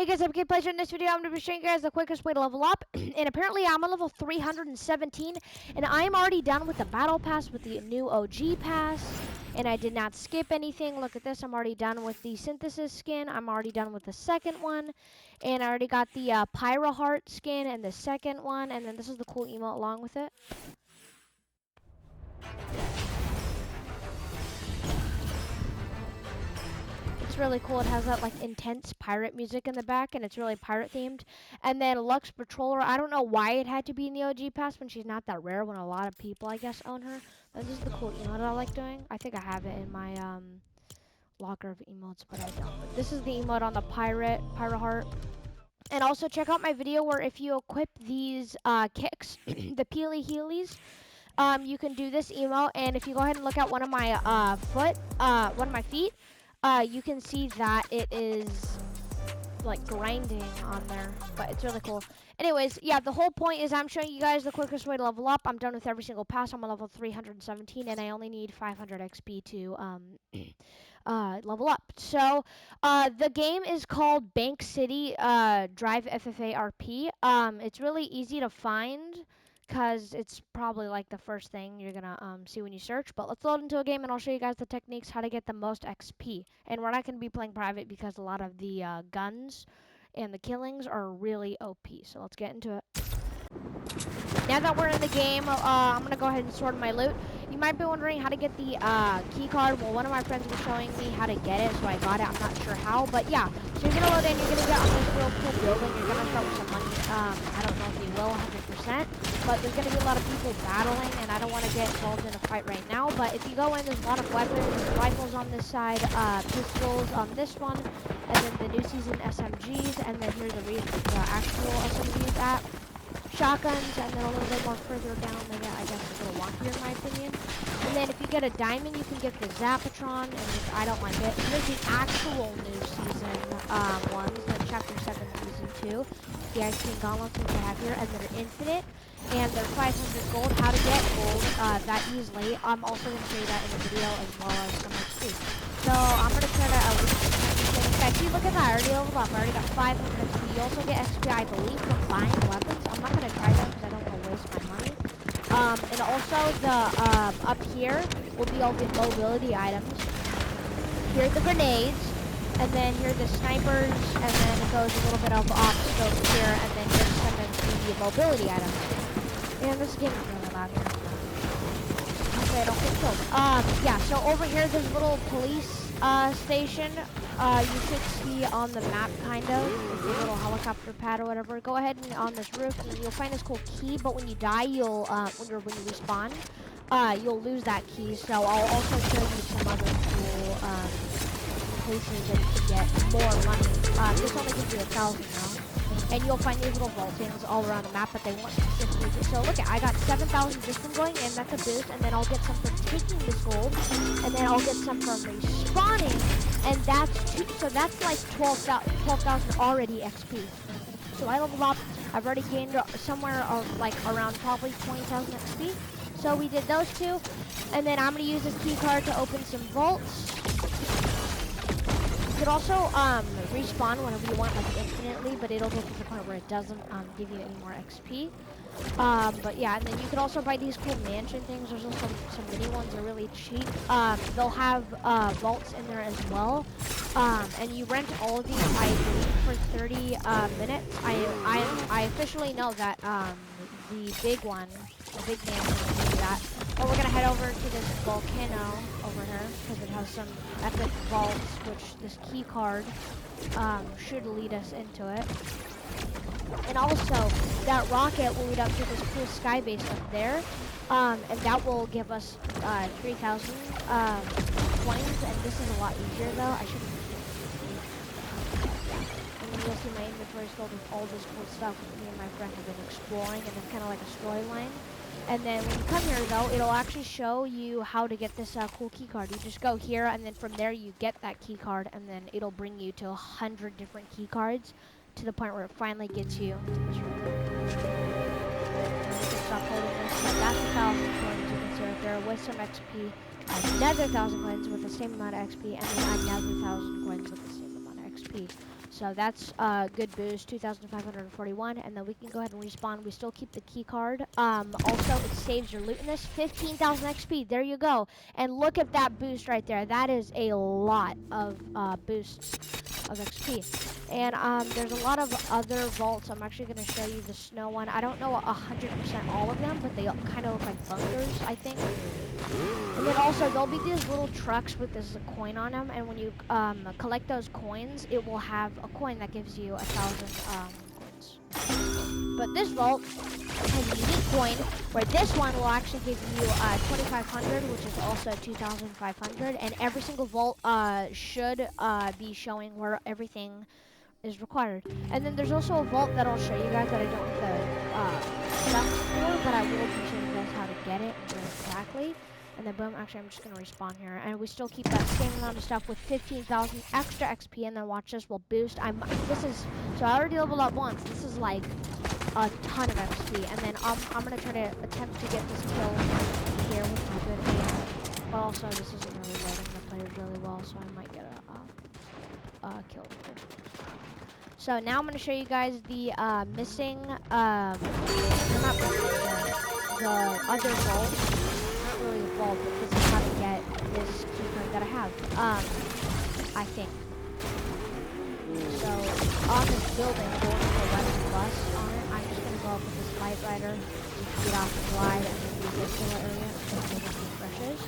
Hey guys, I'm Pleasure. In this video, I'm going to be showing you guys the quickest way to level up. And apparently, I'm on level 317, and I'm already done with the battle pass with the new OG pass. And I did not skip anything. Look at this. I'm already done with the synthesis skin. I'm already done with the second one, and I already got the Pyro Heart skin and the second one. And then this is the cool emote along with it. It's really cool. It has that like intense pirate music in the back, and it's really pirate themed. And then Lux Patroller. I don't know why it had to be in the OG pass when she's not that rare. When a lot of people, I guess, own her. And this is the cool emote I like doing. I think I have it in my locker of emotes, but I don't. But this is the emote on the Pyro Heart. And also check out my video where if you equip these kicks, the Peely Heelies, you can do this emote. And if you go ahead and look at one of my one of my feet. You can see that it is like grinding on there, but it's really cool. Anyways, yeah, the whole point is I'm showing you guys the quickest way to level up. I'm done with every single pass. I'm on level 317, and I only need 500 XP to level up. So, the game is called Bank City Drive FFA RP. It's really easy to find, because it's probably like the first thing you're gonna see when you search. But let's load into a game and I'll show you guys the techniques how to get the most XP. And we're not gonna be playing private because a lot of the guns and the killings are really OP. So let's get into it. Now that we're in the game, I'm gonna go ahead and sort my loot. You might be wondering how to get the key card. Well, one of my friends was showing me how to get it, so I got it. I'm not sure how, but yeah. So you're gonna load in, you're gonna get on this real cool building. You're gonna start with some money. I don't know if you will 100%, but there's gonna be a lot of people battling, and I don't want to get involved in a fight right now. But if you go in, there's a lot of weapons, rifles on this side, pistols on this one, and then the new season SMGs, and then here's the actual SMGs at. Shotguns, and then a little bit more further down, then I guess it's a little wonkier in my opinion. And then if you get a diamond, you can get the Zapatron, and I don't like it. Here's the actual new season ones, the Chapter 7 Season 2. The Ice King Gauntlets, which I have here, and they're infinite. And they're 500 gold. How to get gold that easily. I'm also going to show you that in the video, as well as some XP. So I'm going to try to at least XP. Look at that, I already leveled up. I already got 500 XP. You also get XP, I believe, from buying weapons. I'm not going to try that because I don't want to waste my money. And also, the up here will be all the mobility items. Here are the grenades. And then here are the snipers. And then it goes a little bit of off scope here. And then here's some of the mobility items. And this game is really loud here. Hopefully I don't get killed. Yeah, so over here there's a little police station. You should see on the map, kind of, with your little helicopter pad or whatever. Go ahead and on this roof, and then you'll find this cool key. But when you die, you'll when you respawn, you'll lose that key. So I'll also show you some other cool places that you can get more money. This only gives you 1,000 though. And you'll find these little vaultings all around the map, but they want 50. So look, I got 7,000 just from going in. That's a boost, and then I'll get some from taking this gold, and then I'll get some from respawning, and that's two. So that's like 12,000 already XP. So I leveled up. I've already gained somewhere like around probably 20,000 XP. So we did those two, and then I'm gonna use this key card to open some vaults. You could also respawn whenever you want, like infinitely, but it'll get to the point where it doesn't give you any more XP. But yeah, and then you could also buy these cool mansion things. There's also some mini ones that are really cheap. They'll have vaults in there as well. And you rent all of these, I believe, for 30 minutes. I officially know that the big one, the big mansion, will do that. But we're gonna head over to this volcano over here because it has some epic vaults, which this key card should lead us into it. And also, that rocket will lead up to this cool sky base up there, and that will give us 3,000 coins. And this is a lot easier though. I should. And then you'll see my inventory is filled with all this cool stuff me and my friend have been exploring, and it's kind of like a storyline. And then when you come here though, it'll actually show you how to get this cool key card. You just go here, and then from there you get that key card, and then it'll bring you to 100 different key cards to the point where it finally gets you to this room. And you can stop holding this. But that's 1,000 coins you can see right there with some XP. Another 1,000 coins with the same amount of XP, and then another 1,000 coins with the same amount of XP. So that's a good boost, 2,541, and then we can go ahead and respawn. We still keep the key card. Also, it saves your loot in this, 15,000 XP. There you go. And look at that boost right there. That is a lot of boosts of XP. And there's a lot of other vaults. I'm actually going to show you the snow one. I don't know 100% all of them, but they kind of look like bunkers, I think. And then also there'll be these little trucks with this coin on them, and when you collect those coins, it will have a coin that gives you 1,000 coins. But this vault has a unique coin where this one will actually give you 2,500, which is also 2,500, and every single vault should be showing where everything is required. And then there's also a vault that I'll show you guys that I don't have the stuff for, but I will be showing you guys how to get it and where exactly. And then boom, actually I'm just gonna respawn here. And we still keep that same amount of stuff with 15,000 extra XP, and then watch this will boost. So I already leveled up once. This is like a ton of XP. And then I'm gonna try to attempt to get this kill here with my good aim. But also this isn't really loading the players really well, so I might get a kill here. So now I'm going to show you guys the missing, not the other vault. Not really a vault, but this is how to get this key card that I have, I think. So on this building, going to the left plus on it, I'm just going to go up with this light rider, get off the glide, and then do this little area, so this refreshes.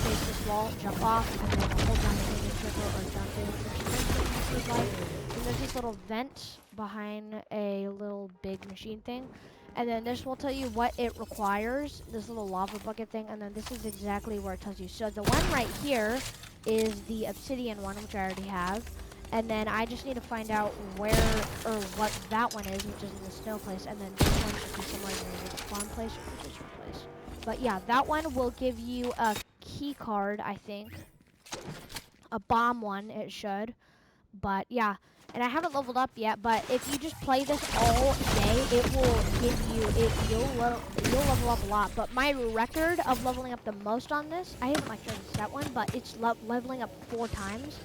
Face this wall, jump off, and then hold down the moving circle or jump in, which is like. And there's this little vent behind a little big machine thing. And then this will tell you what it requires, this little lava bucket thing, and then this is exactly where it tells you. So the one right here is the obsidian one, which I already have. And then I just need to find out where or what that one is, which is in the snow place. And then this one should be somewhere near the spawn place or the position place. But yeah, that one will give you a key card, I think. A bomb one, it should. But yeah, and I haven't leveled up yet, but if you just play this all day, it will give you, you'll level up a lot. But my record of leveling up the most on this, I haven't like tried to set one, but it's leveling up 4 times.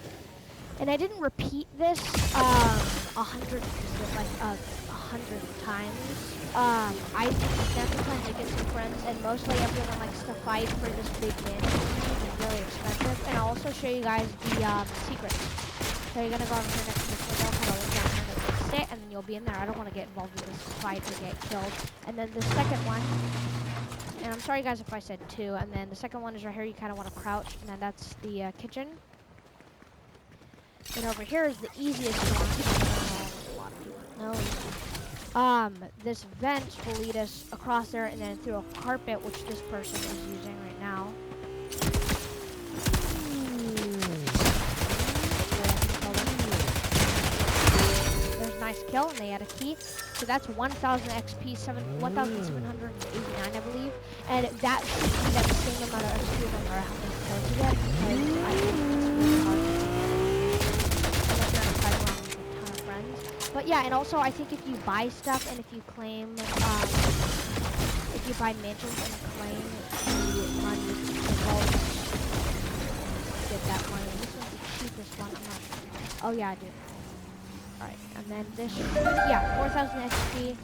And I didn't repeat this 100 times. I just never trying to get some friends, and mostly everyone likes to fight for this big mansion. It's really expensive. And I'll also show you guys the secrets. So you're gonna go over here next to this window, kind of look down here and sit, and then you'll be in there. I don't want to get involved in this fight or get killed. And then the second one, and I'm sorry guys if I said 2. And then the second one is right here. You kind of want to crouch, and then that's the kitchen. And over here is the easiest one. A lot of people know. This vent will lead us across there and then through a carpet, which this person is using right now. There's a nice kill, and they had a key. So that's 1,000 XP, 1,789, I believe. And that should be that same amount of XP no matter how many kills you get, because I think it's really hard to But yeah, and also I think if you buy stuff and if you claim, if you buy mansions and claim the money, the vault, get that money. This one's the cheapest one, I'm not sure. Oh yeah, I do. Alright, and then this, yeah, 4,000 XP.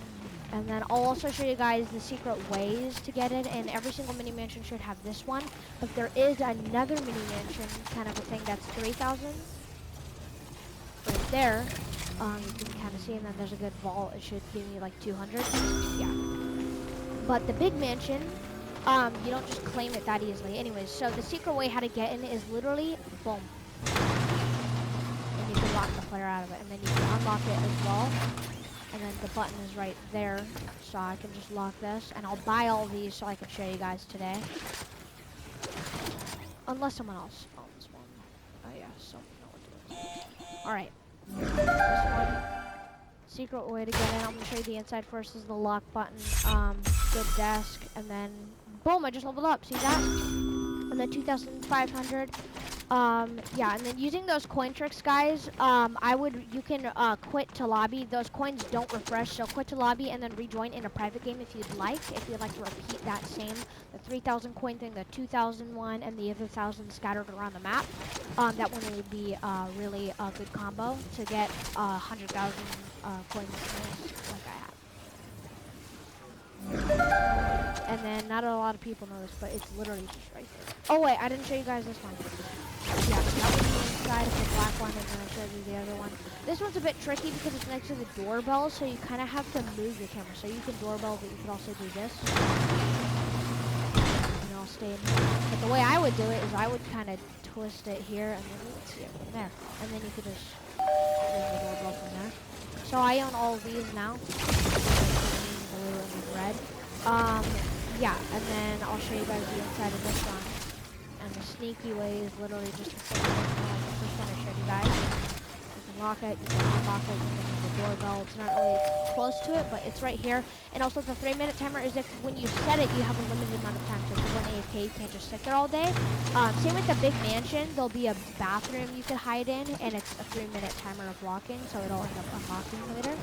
And then I'll also show you guys the secret ways to get it, and every single mini mansion should have this one. But there is another mini mansion kind of a thing that's 3,000. Right there. You can kind of see, and then there's a good vault. It should give me like 200. Yeah. But the big mansion, you don't just claim it that easily. Anyways, so the secret way how to get in is literally, boom. And you can lock the player out of it. And then you can unlock it as well. And then the button is right there. So I can just lock this. And I'll buy all these so I can show you guys today. Unless someone else owns one. Oh yeah, so know what to do. Alright. This one, secret way to get in. I'm gonna show you the inside first. Is the lock button, good desk, and then boom, I just leveled up. See that? And then 2,500. Yeah, and then using those coin tricks, guys, you can quit to lobby. Those coins don't refresh, so quit to lobby and then rejoin in a private game if you'd like. If you'd like to repeat that same, the 3,000 coin thing, the 2,000 one, and the other 1,000 scattered around the map. That one would be really a good combo to get 100,000 coins like I have. And then not a lot of people know this, but it's literally just right there. Oh wait, I didn't show you guys this one. Yeah, that was the inside of the black one, and then I showed you the other one. This one's a bit tricky because it's next to the doorbell, so you kind of have to move your camera. So you can doorbell, but you can also do this. And I'll stay in here. But the way I would do it is I would kind of twist it here, and then you can see it from there. And then you could just ring the doorbell from there. So I own all of these now. Blue and red. Yeah, and then I'll show you guys the inside of this one. And the sneaky way is literally just the same thing like the first one I showed you guys. You can lock it, you can unlock it, you can use the doorbell. It's not really close to it, but it's right here. And also the 3-minute timer is if when you set it, you have a limited amount of time. So if you're going AFK, you can't just sit there all day. Same with the big mansion, there'll be a bathroom you could hide in, and it's a 3-minute timer of locking, so it'll end up unlocking later.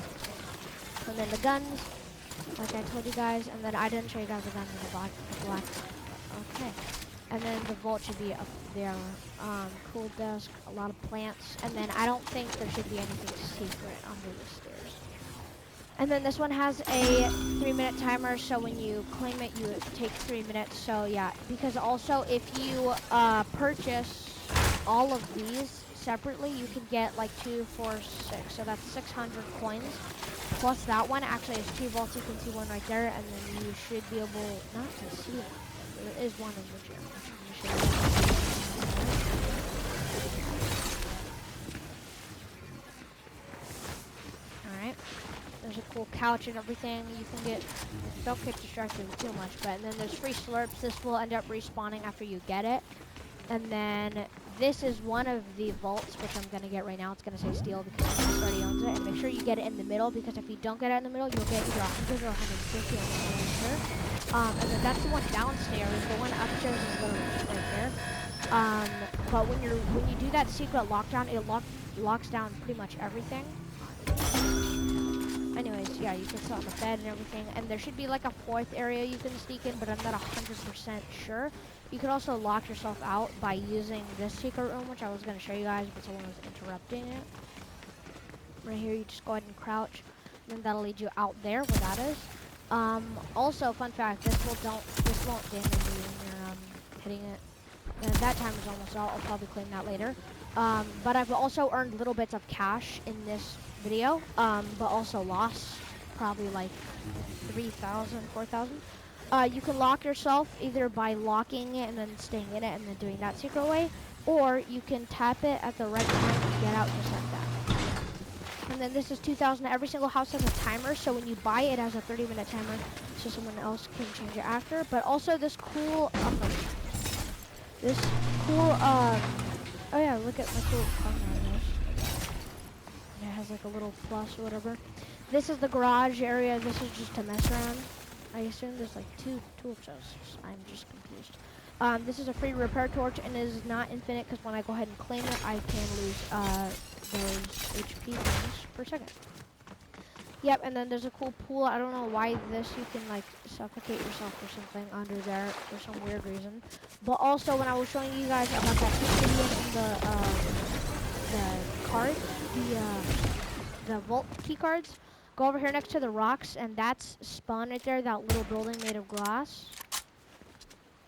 And then the guns, like I told you guys, and then I didn't show you guys the guns in the black one. Okay. And then the vault should be up there. Cool desk, a lot of plants, and then I don't think there should be anything secret under the stairs. And then this one has a 3-minute timer, so when you claim it, you take 3 minutes. So yeah, because also if you purchase all of these separately, you can get like 2, 4, 6. So that's 600 coins. Plus that one actually has 2 vaults. You can see one right there, and then you should be able not to see it. There is one in the gym. Alright. There's a cool couch and everything. You can get, don't get distracted too much, but and then there's free slurps. This will end up respawning after you get it. And then this is one of the vaults, which I'm gonna get right now. It's gonna say steal because someone already owns it. And make sure you get it in the middle, because if you don't get it in the middle, you'll get either 100 or 150. I'm not really sure. And then that's the one downstairs. The one upstairs is literally just right there. But when you do that secret lockdown, it locks down pretty much everything. Anyways, yeah, you can sit on the bed and everything, and there should be like a 4th area you can sneak in, but I'm not 100% sure. You could also lock yourself out by using this secret room, which I was going to show you guys, but someone was interrupting it. Right here, you just go ahead and crouch, and then that'll lead you out there where that is. Also, fun fact, this won't damage you when you're hitting it. And that time is almost out. I'll probably claim that later. But I've also earned little bits of cash in this video, but also lost probably like 3,000, 4,000. You can lock yourself either by locking it and then staying in it and then doing that secret way, or you can tap it at the right time and get out just like that. And then this is 2,000. Every single house has a timer, so when you buy it, it has a 30-minute timer, so someone else can change it after. But also this cool, oh yeah, look at my cool car on this. It has like a little plus or whatever. This is the garage area. This is just to mess around. I assume there's like 2 tool chests. I'm just confused. This is a free repair torch, and it is not infinite, because when I go ahead and claim it, I can lose those HP points per second. Yep, and then there's a cool pool. I don't know why this, you can like suffocate yourself or something under there for some weird reason. But also, when I was showing you guys about that video in the card, the vault key cards, go over here next to the rocks, and that's spawn right there, that little building made of glass.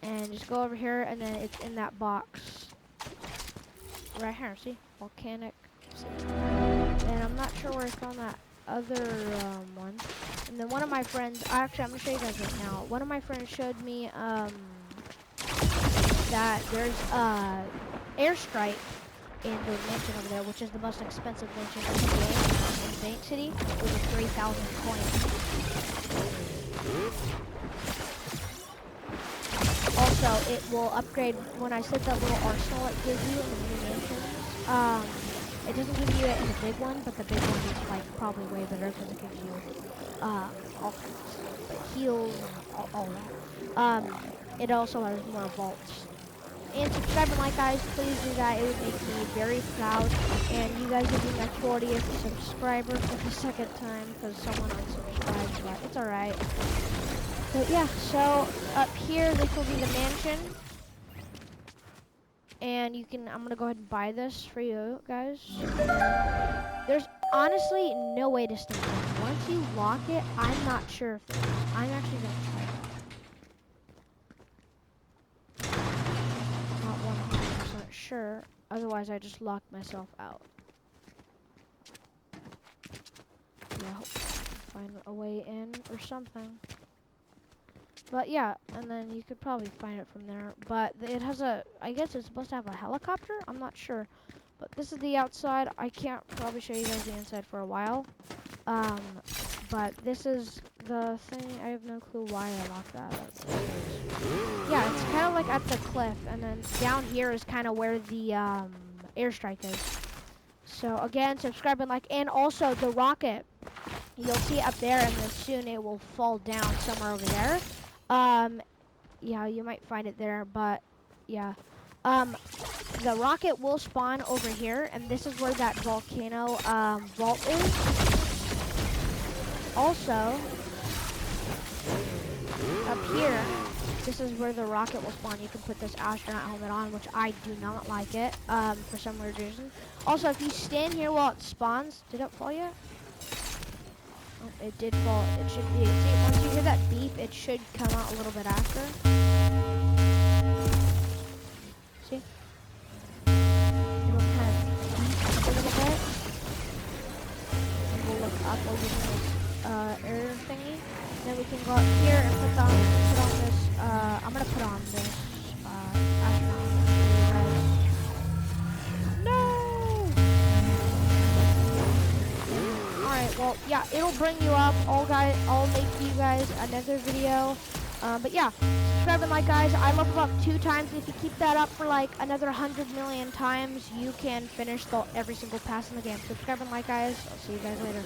And just go over here, and then it's in that box right here. See, volcanic. And I'm not sure where I found that other one. And then one of my friends, actually I'm gonna show you guys right now. One of my friends showed me that there's airstrike in the mansion over there, which is the most expensive mansion in the game in Bank City, with a 3,000 coins. Also, it will upgrade when I said that little arsenal it gives you in the new mansions. It doesn't give you it in the big one, but the big one is like probably way better because it gives you all kinds of stuff, like heals and all that. It also has more vaults and subscribe and like, guys. Please do that. It would make me very proud. And you guys will be my 40th subscriber for the second time because someone unsubscribed, but it's alright. But yeah, so up here, this will be the mansion. And you can, I'm gonna go ahead and buy this for you guys. There's honestly no way to sneak in. Once you lock it, I'm not sure if there is. I'm actually gonna try that. Not 100% sure. Otherwise, I just locked myself out. Yeah, hope I can find a way in or something. But yeah, and then you could probably find it from there. But it has a, I guess it's supposed to have a helicopter? I'm not sure. But this is the outside. I can't probably show you guys the inside for a while. But this is the thing. I have no clue why I locked that up. Yeah, it's kind of like at the cliff. And then down here is kind of where the airstrike is. So again, subscribe and like. And also the rocket. You'll see it up there, and then soon it will fall down somewhere over there. Yeah, you might find it there, but yeah. The rocket will spawn over here, and this is where that volcano vault is. Also, up here, this is where the rocket will spawn. You can put this astronaut helmet on, which I do not like it for some weird reason. Also, if you stand here while it spawns, did it fall yet? Oh, it did fall. It should be. See, once you hear that beep, it should come out a little bit after. See? It'll kind of beep a little bit. And we'll look up over this air thingy. Then we can go up here and put on this. I'm gonna put on this astronaut. Well, yeah, it'll bring you up. I'll make you guys another video. But yeah, subscribe and like, guys. I level up 2 times. If you keep that up for like another 100 million times, you can finish every single pass in the game. Subscribe and like, guys. I'll see you guys later.